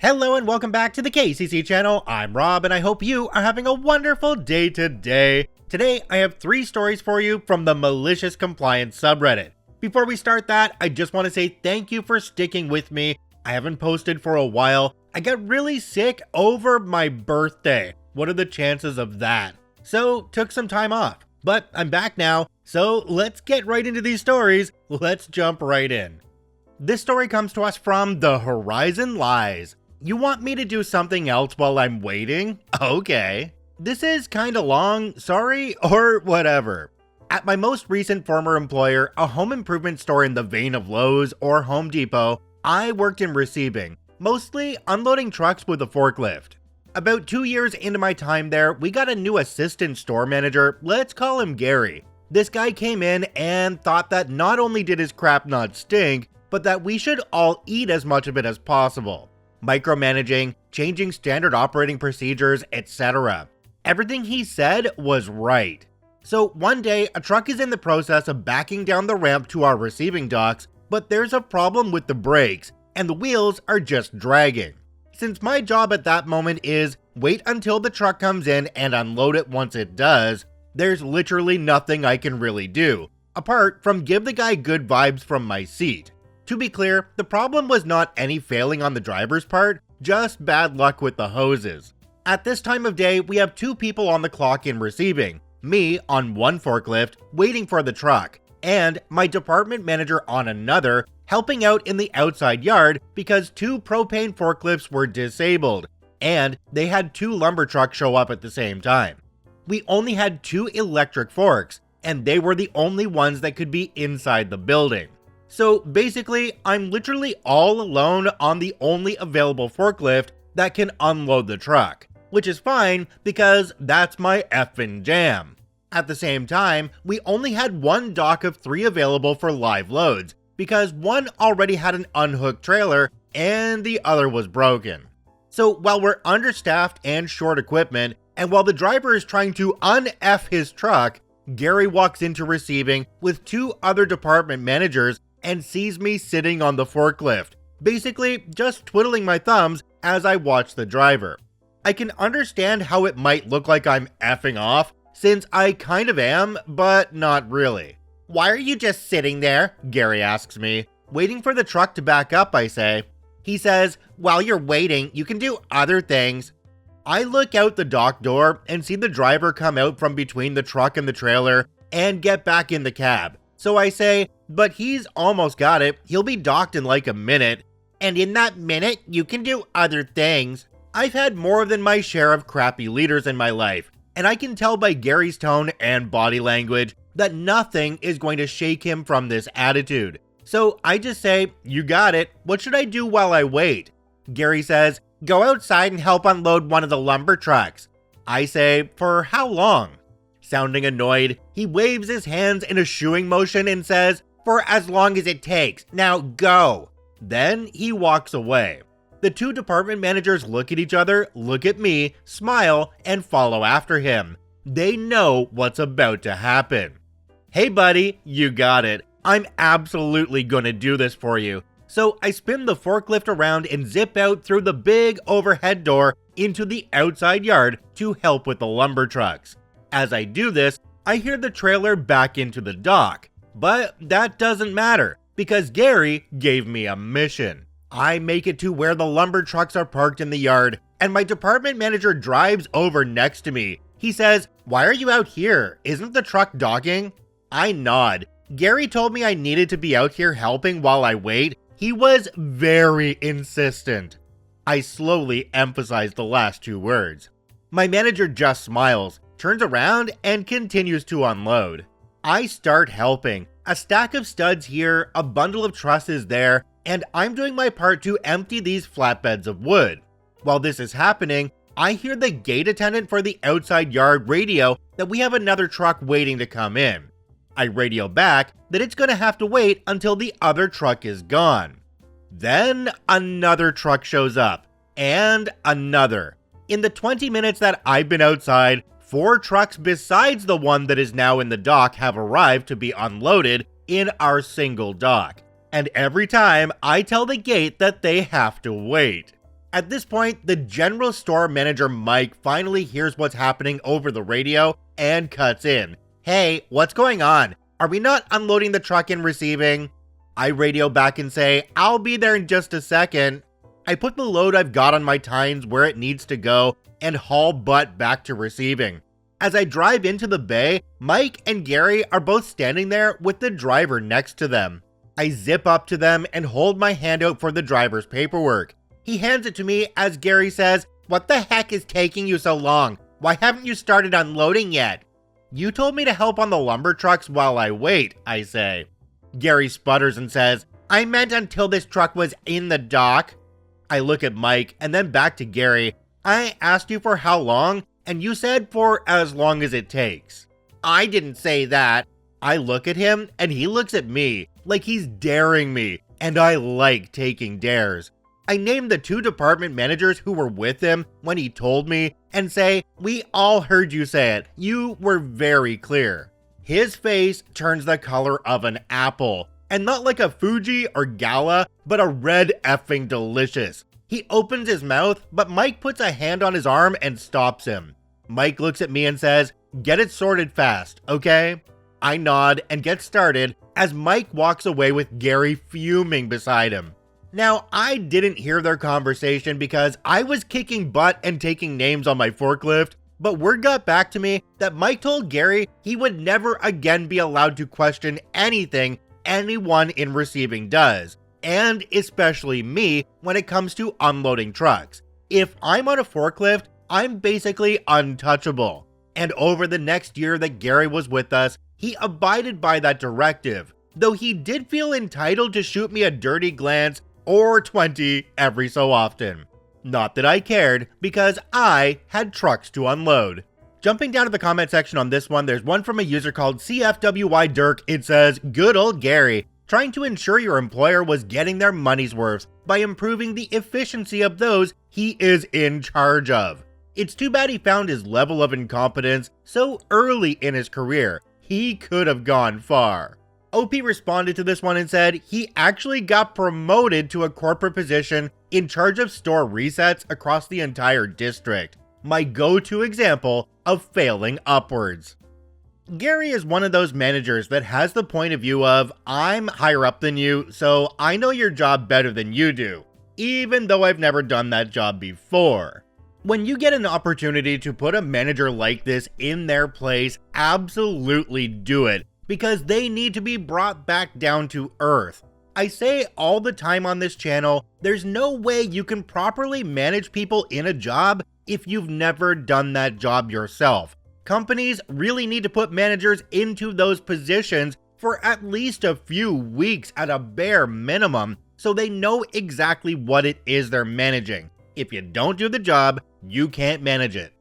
Hello and welcome back to the KCC channel. I'm Rob and I hope you are having a wonderful day today. Today I have 3 stories for you from the Malicious Compliance subreddit. Before we start that, I just want to say thank you for sticking with me. I haven't posted for a while. I got really sick over my birthday. What are the chances of that? So took some time off, but I'm back now. So let's get right into these stories. Let's jump right in. This story comes to us from The Horizon Lies. You want me to do something else while I'm waiting? Okay. This is kinda long, sorry, or whatever. At my most recent former employer, a home improvement store in the vein of Lowe's or Home Depot, I worked in receiving, mostly unloading trucks with a forklift. About 2 years into my time there, we got a new assistant store manager, let's call him Gary. This guy came in and thought that not only did his crap not stink, but that we should all eat as much of it as possible. Micromanaging, changing standard operating procedures, etc. Everything he said was right. So one day, a truck is in the process of backing down the ramp to our receiving docks, but there's a problem with the brakes, and the wheels are just dragging. Since my job at that moment is wait until the truck comes in and unload it once it does, there's literally nothing I can really do, apart from give the guy good vibes from my seat. To be clear, the problem was not any failing on the driver's part, just bad luck with the hoses. At this time of day, we have 2 people on the clock in receiving, me on one forklift, waiting for the truck, and my department manager on another, helping out in the outside yard because 2 propane forklifts were disabled, and they had 2 lumber trucks show up at the same time. We only had 2 electric forks, and they were the only ones that could be inside the building. So basically, I'm literally all alone on the only available forklift that can unload the truck, which is fine because that's my effing jam. At the same time, we only had 1 dock of 3 available for live loads because one already had an unhooked trailer and the other was broken. So while we're understaffed and short equipment, and while the driver is trying to un-F his truck, Gary walks into receiving with 2 other department managers and sees me sitting on the forklift, basically just twiddling my thumbs as I watch the driver. I can understand how it might look like I'm effing off, since I kind of am, but not really. "Why are you just sitting there?" Gary asks me. "Waiting for the truck to back up," I say. He says, "While you're waiting, you can do other things." I look out the dock door and see the driver come out from between the truck and the trailer and get back in the cab. So I say, "But he's almost got it, he'll be docked in like a minute. And in that minute, you can do other things." I've had more than my share of crappy leaders in my life, and I can tell by Gary's tone and body language that nothing is going to shake him from this attitude. So I just say, "You got it, what should I do while I wait?" Gary says, "Go outside and help unload one of the lumber trucks." I say, "For how long?" Sounding annoyed, he waves his hands in a shooing motion and says, "For as long as it takes, now go." Then he walks away. The 2 department managers look at each other, look at me, smile, and follow after him. They know what's about to happen. "Hey buddy, you got it. I'm absolutely gonna do this for you." So I spin the forklift around and zip out through the big overhead door into the outside yard to help with the lumber trucks. As I do this, I hear the trailer back into the dock, but that doesn't matter because Gary gave me a mission. I make it to where the lumber trucks are parked in the yard, and my department manager drives over next to me. He says, "Why are you out here? Isn't the truck docking?" I nod. Gary told me I needed to be out here helping while I wait. He was very insistent. I slowly emphasize the last 2 words. My manager just smiles, turns around, and continues to unload. I start helping. A stack of studs here, a bundle of trusses there, and I'm doing my part to empty these flatbeds of wood. While this is happening, I hear the gate attendant for the outside yard radio that we have another truck waiting to come in. I radio back that it's gonna have to wait until the other truck is gone. Then another truck shows up, and another. In the 20 minutes that I've been outside, 4 trucks besides the one that is now in the dock have arrived to be unloaded in our single dock. And every time I tell the gate that they have to wait. At this point, the general store manager Mike finally hears what's happening over the radio and cuts in. "Hey, what's going on? Are we not unloading the truck and receiving?" I radio back and say, "I'll be there in just a second." I put the load I've got on my tines where it needs to go and haul butt back to receiving. As I drive into the bay, Mike and Gary are both standing there with the driver next to them. I zip up to them and hold my hand out for the driver's paperwork. He hands it to me as Gary says, "What the heck is taking you so long? Why haven't you started unloading yet?" "You told me to help on the lumber trucks while I wait," I say. Gary sputters and says, "I meant until this truck was in the dock." I look at Mike and then back to Gary. "I asked you for how long, and you said for as long as it takes." "I didn't say that." I look at him and he looks at me like he's daring me, and I like taking dares. I name the 2 department managers who were with him when he told me and say, "We all heard you say it. You were very clear." His face turns the color of an apple, and not like a Fuji or Gala, but a red effing delicious. He opens his mouth, but Mike puts a hand on his arm and stops him. Mike looks at me and says, "Get it sorted fast, okay?" I nod and get started as Mike walks away with Gary fuming beside him. Now, I didn't hear their conversation because I was kicking butt and taking names on my forklift, but word got back to me that Mike told Gary he would never again be allowed to question anything anyone in receiving does, and especially me when it comes to unloading trucks. If I'm on a forklift, I'm basically untouchable. And over the next year that Gary was with us, he abided by that directive, though he did feel entitled to shoot me a dirty glance or 20 every so often. Not that I cared, because I had trucks to unload. Jumping down to the comment section on this one, there's one from a user called CFWY Dirk. It says, "Good old Gary, trying to ensure your employer was getting their money's worth by improving the efficiency of those he is in charge of. It's too bad he found his level of incompetence so early in his career. He could have gone far." OP responded to this one and said he actually got promoted to a corporate position in charge of store resets across the entire district. My go-to example of failing upwards. Gary is one of those managers that has the point of view of, "I'm higher up than you, so I know your job better than you do, even though I've never done that job before." When you get an opportunity to put a manager like this in their place, absolutely do it, because they need to be brought back down to earth. I say all the time on this channel, there's no way you can properly manage people in a job if you've never done that job yourself. Companies really need to put managers into those positions for at least a few weeks at a bare minimum, so they know exactly what it is they're managing. If you don't do the job, you can't manage it.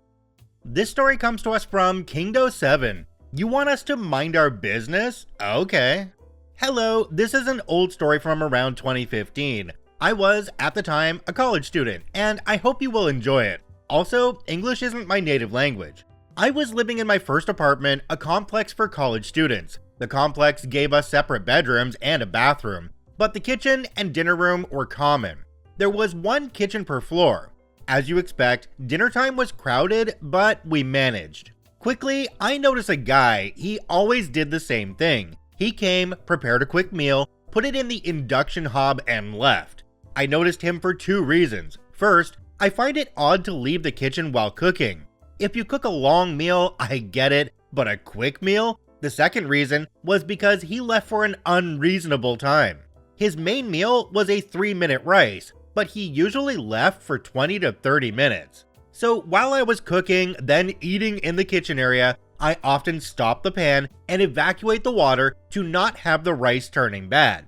This story comes to us from Kingdo7. You want us to mind our business? Okay. Hello, this is an old story from around 2015. I was, at the time, a college student, and I hope you will enjoy it. Also, English isn't my native language. I was living in my first apartment, a complex for college students. The complex gave us separate bedrooms and a bathroom, but the kitchen and dinner room were common. There was one kitchen per floor. As you expect, dinner time was crowded, but we managed. Quickly, I noticed a guy. He always did the same thing. He came, prepared a quick meal, put it in the induction hob, and left. I noticed him for 2 reasons. First, I find it odd to leave the kitchen while cooking. If you cook a long meal, I get it, but a quick meal? The second reason was because he left for an unreasonable time. His main meal was a 3-minute rice, but he usually left for 20 to 30 minutes. So while I was cooking, then eating in the kitchen area, I often stop the pan and evacuate the water to not have the rice turning bad.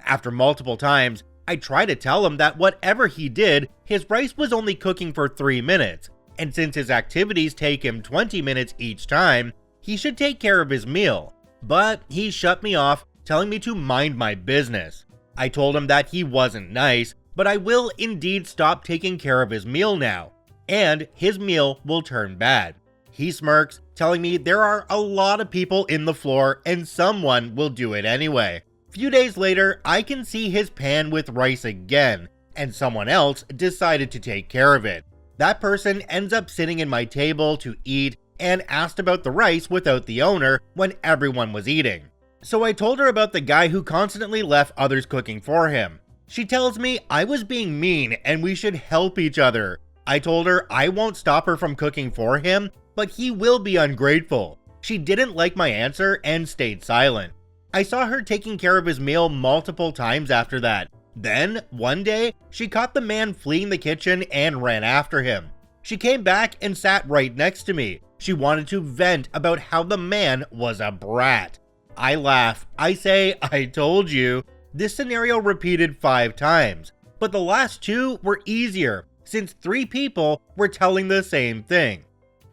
After multiple times, I try to tell him that whatever he did, his rice was only cooking for 3 minutes, and since his activities take him 20 minutes each time, he should take care of his meal. But he shut me off, telling me to mind my business. I told him that he wasn't nice, but I will indeed stop taking care of his meal now, and his meal will turn bad. He smirks, telling me there are a lot of people in the floor and someone will do it anyway. Few days later, I can see his pan with rice again, and someone else decided to take care of it. That person ends up sitting in my table to eat and asked about the rice without the owner when everyone was eating. So I told her about the guy who constantly left others cooking for him. She tells me I was being mean and we should help each other. I told her I won't stop her from cooking for him, but he will be ungrateful. She didn't like my answer and stayed silent. I saw her taking care of his meal multiple times after that. Then, one day, she caught the man fleeing the kitchen and ran after him. She came back and sat right next to me. She wanted to vent about how the man was a brat. I laugh. I say, I told you. This scenario repeated 5 times, but the last 2 were easier since 3 people were telling the same thing.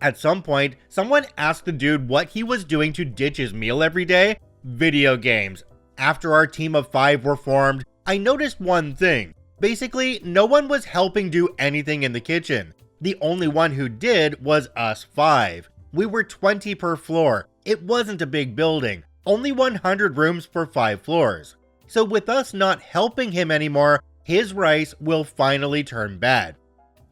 At some point, someone asked the dude what he was doing to ditch his meal every day. Video games. After our team of 5 were formed, I noticed one thing. Basically, no one was helping do anything in the kitchen. The only one who did was us 5. We were 20 per floor. It wasn't a big building, only 100 rooms for 5 floors. So with us not helping him anymore, his rice will finally turn bad.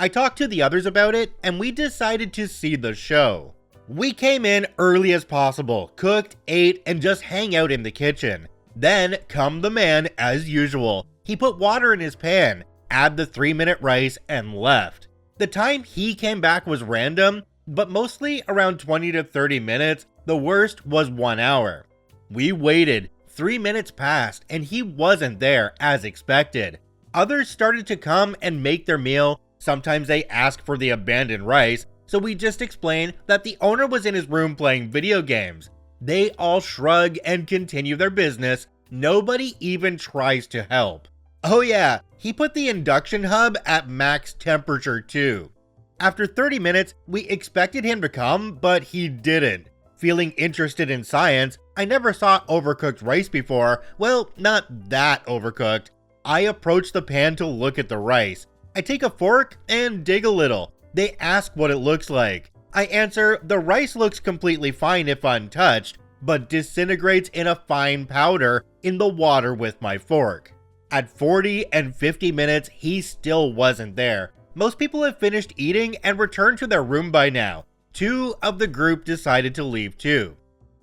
I talked to the others about it, and we decided to see the show. We came in early as possible, cooked, ate, and just hang out in the kitchen. Then come the man as usual. He put water in his pan, add the 3-minute rice, and left. The time he came back was random, but mostly around 20 to 30 minutes. The worst was 1 hour. We waited. 3 minutes passed and he wasn't there as expected. Others started to come and make their meal. Sometimes they asked for the abandoned rice, so we just explained that the owner was in his room playing video games. They all shrug and continue their business. Nobody even tries to help. Oh yeah, he put the induction hub at max temperature too. After 30 minutes, we expected him to come, but he didn't. Feeling interested in science, I never saw overcooked rice before. Well, not that overcooked. I approach the pan to look at the rice. I take a fork and dig a little. They ask what it looks like. I answer, the rice looks completely fine if untouched, but disintegrates in a fine powder in the water with my fork. At 40 and 50 minutes, he still wasn't there. Most people have finished eating and returned to their room by now. 2 of the group decided to leave too.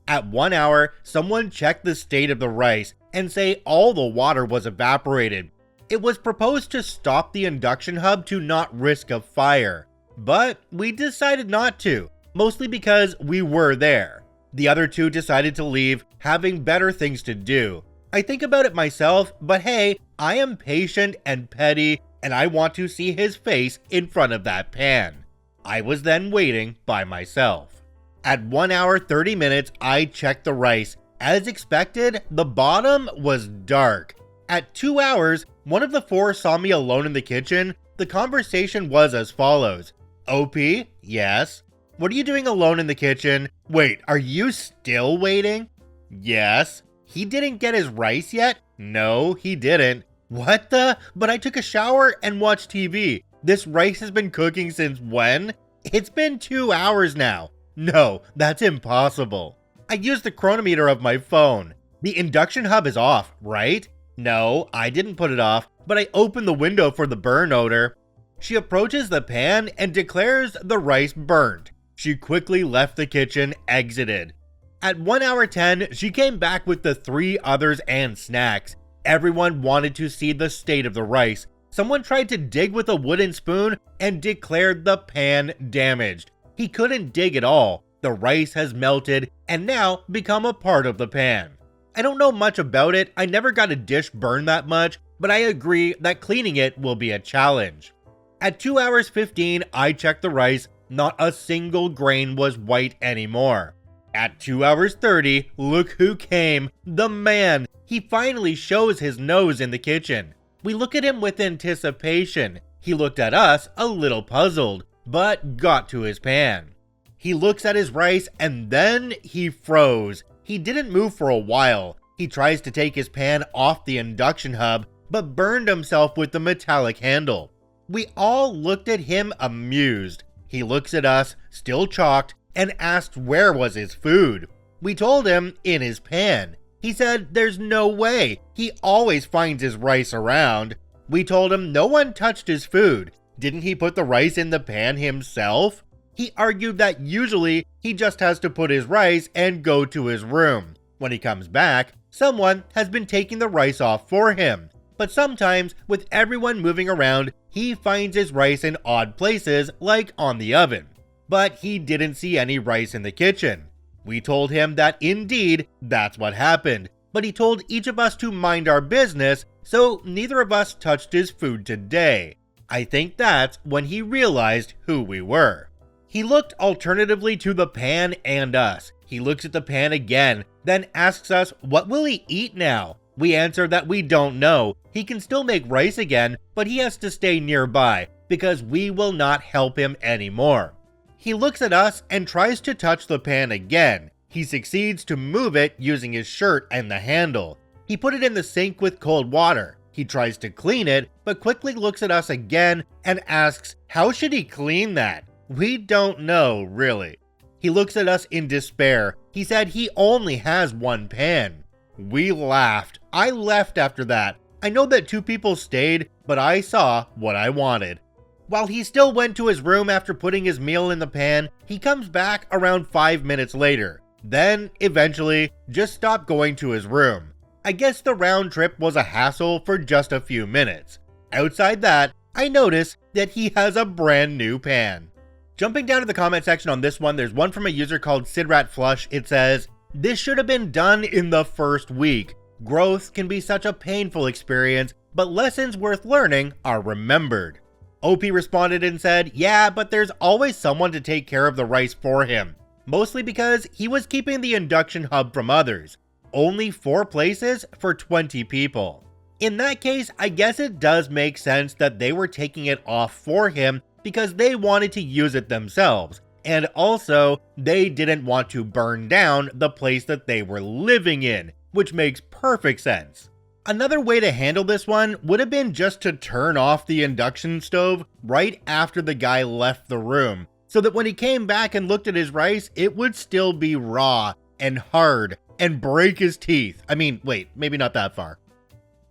At 1 hour, someone checked the state of the rice and say all the water was evaporated. It was proposed to stop the induction hub to not risk a fire, but we decided not to, mostly because we were there. The other 2 decided to leave, having better things to do. I think about it myself, but hey, I am patient and petty, and I want to see his face in front of that pan. I was then waiting by myself. At 1 hour 30 minutes, I checked the rice. As expected, the bottom was dark. At 2 hours, one of the 4 saw me alone in the kitchen. The conversation was as follows. OP? Yes. What are you doing alone in the kitchen? Wait, are you still waiting? Yes. He didn't get his rice yet? No, he didn't. What the? But I took a shower and watched TV. This rice has been cooking since when? It's been 2 hours now. No, that's impossible. I used the chronometer of my phone. The induction hub is off, right? No, I didn't put it off, but I opened the window for the burn odor. She approaches the pan and declares the rice burnt. She quickly left the kitchen, exited. At 1 hour 10, she came back with the 3 others and snacks. Everyone wanted to see the state of the rice. Someone tried to dig with a wooden spoon and declared the pan damaged. He couldn't dig at all. The rice has melted and now become a part of the pan. I don't know much about it. I never got a dish burned that much, but I agree that cleaning it will be a challenge. At 2 hours 15, I checked the rice. Not a single grain was white anymore. At 2 hours 30, look who came. The man. He finally shows his nose in the kitchen. We look at him with anticipation. He looked at us a little puzzled, but got to his pan. He looks at his rice and then he froze. He didn't move for a while. He tries to take his pan off the induction hub, but burned himself with the metallic handle. We all looked at him amused. He looks at us, still chalked, and asked where was his food. We told him in his pan. He said there's no way. He always finds his rice around. We told him no one touched his food. Didn't he put the rice in the pan himself? He argued that usually he just has to put his rice and go to his room. When he comes back, someone has been taking the rice off for him. But sometimes, with everyone moving around, he finds his rice in odd places, like on the oven. But he didn't see any rice in the kitchen. We told him that indeed, that's what happened, but he told each of us to mind our business, so neither of us touched his food today. I think that's when he realized who we were. He looked alternatively to the pan and us. He looks at the pan again, then asks us, what will he eat now? We answer that we don't know. He can still make rice again, but he has to stay nearby because we will not help him anymore. He looks at us and tries to touch the pan again. He succeeds to move it using his shirt and the handle. He put it in the sink with cold water. He tries to clean it, but quickly looks at us again and asks, how should he clean that? We don't know, really. He looks at us in despair. He said he only has one pan. We laughed. I left after that. I know that 2 people stayed, but I saw what I wanted. While he still went to his room after putting his meal in the pan, he comes back around 5 minutes later. Then, eventually, just stopped going to his room. I guess the round trip was a hassle for just a few minutes. Outside that, I notice that he has a brand new pan. Jumping down to the comment section on this one, there's one from a user called SidRatFlush. It says, this should have been done in the first week. Growth can be such a painful experience, but lessons worth learning are remembered. OP responded and said, yeah, but there's always someone to take care of the rice for him. Mostly because he was keeping the induction hub from others. Only 4 places for 20 people. In that case, I guess it does make sense that they were taking it off for him because they wanted to use it themselves. And also, they didn't want to burn down the place that they were living in, which makes perfect sense. Another way to handle this one would have been just to turn off the induction stove right after the guy left the room, so that when he came back and looked at his rice, it would still be raw and hard and break his teeth. I mean, wait, maybe not that far.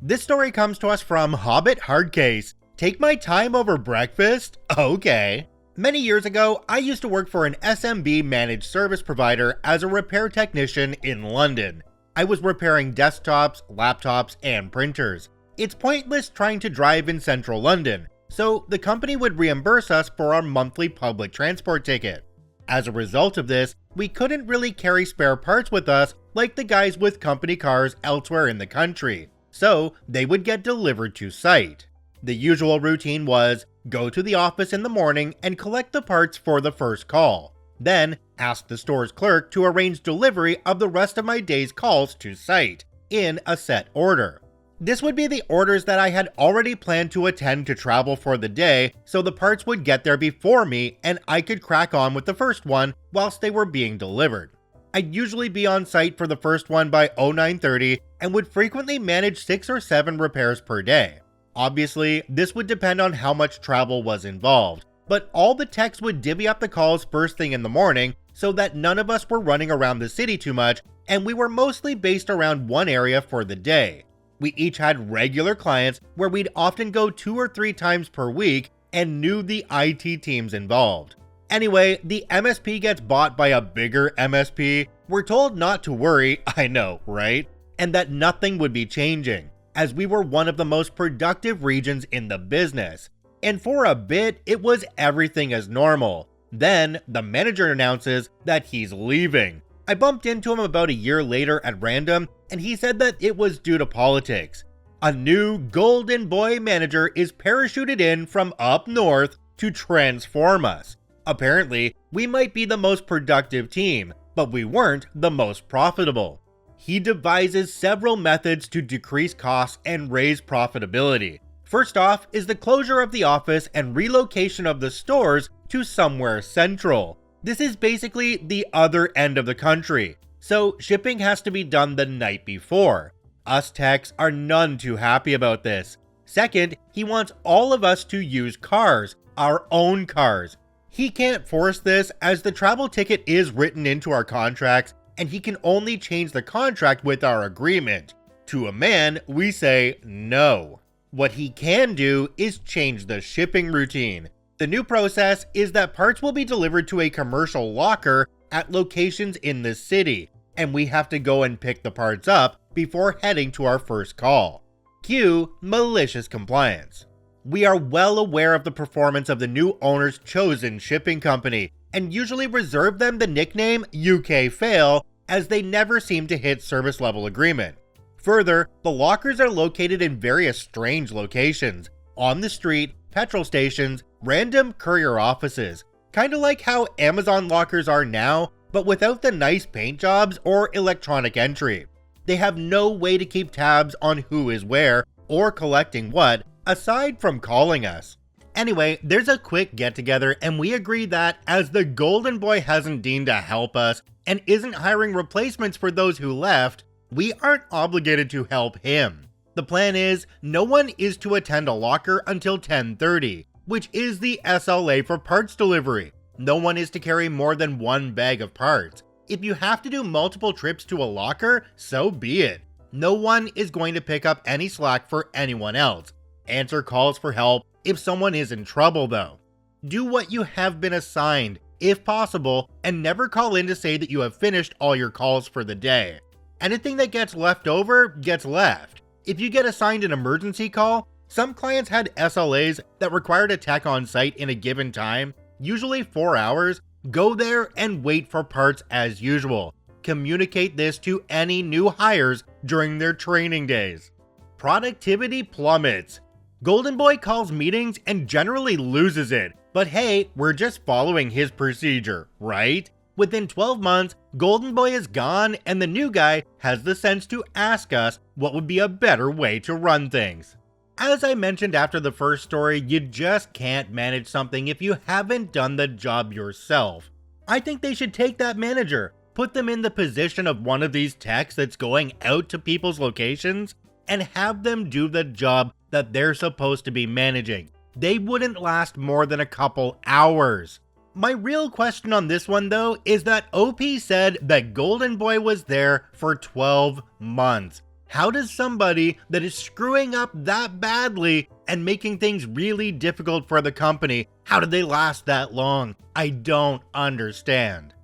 This story comes to us from Hobbit Hardcase. Take my time over breakfast? Okay. Many years ago, I used to work for an SMB managed service provider as a repair technician in London. I was repairing desktops, laptops, and printers. It's pointless trying to drive in central London, so the company would reimburse us for our monthly public transport ticket. As a result of this, we couldn't really carry spare parts with us like the guys with company cars elsewhere in the country, so they would get delivered to site. The usual routine was go to the office in the morning and collect the parts for the first call. Then, ask the store's clerk to arrange delivery of the rest of my day's calls to site, in a set order. This would be the orders that I had already planned to attend to travel for the day, so the parts would get there before me and I could crack on with the first one whilst they were being delivered. I'd usually be on site for the first one by 09:30 and would frequently manage 6 or 7 repairs per day. Obviously, this would depend on how much travel was involved, but all the techs would divvy up the calls first thing in the morning so that none of us were running around the city too much, and we were mostly based around one area for the day. We each had regular clients where we'd often go 2 or 3 times per week and knew the IT teams involved. Anyway, the MSP gets bought by a bigger MSP. We're told not to worry, I know, right? And that nothing would be changing, as we were one of the most productive regions in the business. And for a bit, it was everything as normal. Then, the manager announces that he's leaving. I bumped into him about a year later at random, and he said that it was due to politics. A new golden boy manager is parachuted in from up north to transform us. Apparently, we might be the most productive team, but we weren't the most profitable. He devises several methods to decrease costs and raise profitability. First off is the closure of the office and relocation of the stores to somewhere central. This is basically the other end of the country, so shipping has to be done the night before. Us techs are none too happy about this. Second, he wants all of us to use cars, our own cars. He can't force this as the travel ticket is written into our contracts and he can only change the contract with our agreement. To a man, we say no. What he can do is change the shipping routine. The new process is that parts will be delivered to a commercial locker at locations in the city, and we have to go and pick the parts up before heading to our first call. Cue Malicious Compliance. We are well aware of the performance of the new owner's chosen shipping company, and usually reserve them the nickname UK Fail, as they never seem to hit service level agreement. Further, the lockers are located in various strange locations, on the street, petrol stations, random courier offices, kinda like how Amazon lockers are now, but without the nice paint jobs or electronic entry. They have no way to keep tabs on who is where or collecting what, aside from calling us. Anyway, there's a quick get together and we agree that as the Golden Boy hasn't deigned to help us and isn't hiring replacements for those who left, we aren't obligated to help him. The plan is, no one is to attend a locker until 10:30, which is the SLA for parts delivery. No one is to carry more than one bag of parts. If you have to do multiple trips to a locker, so be it. No one is going to pick up any slack for anyone else. Answer calls for help if someone is in trouble though. Do what you have been assigned, if possible, and never call in to say that you have finished all your calls for the day. Anything that gets left over gets left. If you get assigned an emergency call, some clients had SLAs that required a tech on site in a given time, usually 4 hours. Go there and wait for parts as usual. Communicate this to any new hires during their training days. Productivity plummets. Golden Boy calls meetings and generally loses it, but hey, we're just following his procedure, right? Within 12 months, Golden Boy is gone and the new guy has the sense to ask us what would be a better way to run things. As I mentioned after the first story, you just can't manage something if you haven't done the job yourself. I think they should take that manager, put them in the position of one of these techs that's going out to people's locations, and have them do the job that they're supposed to be managing. They wouldn't last more than a couple hours. My real question on this one though is that OP said that Golden Boy was there for 12 months. How does somebody that is screwing up that badly and making things really difficult for the company, how did they last that long? I don't understand.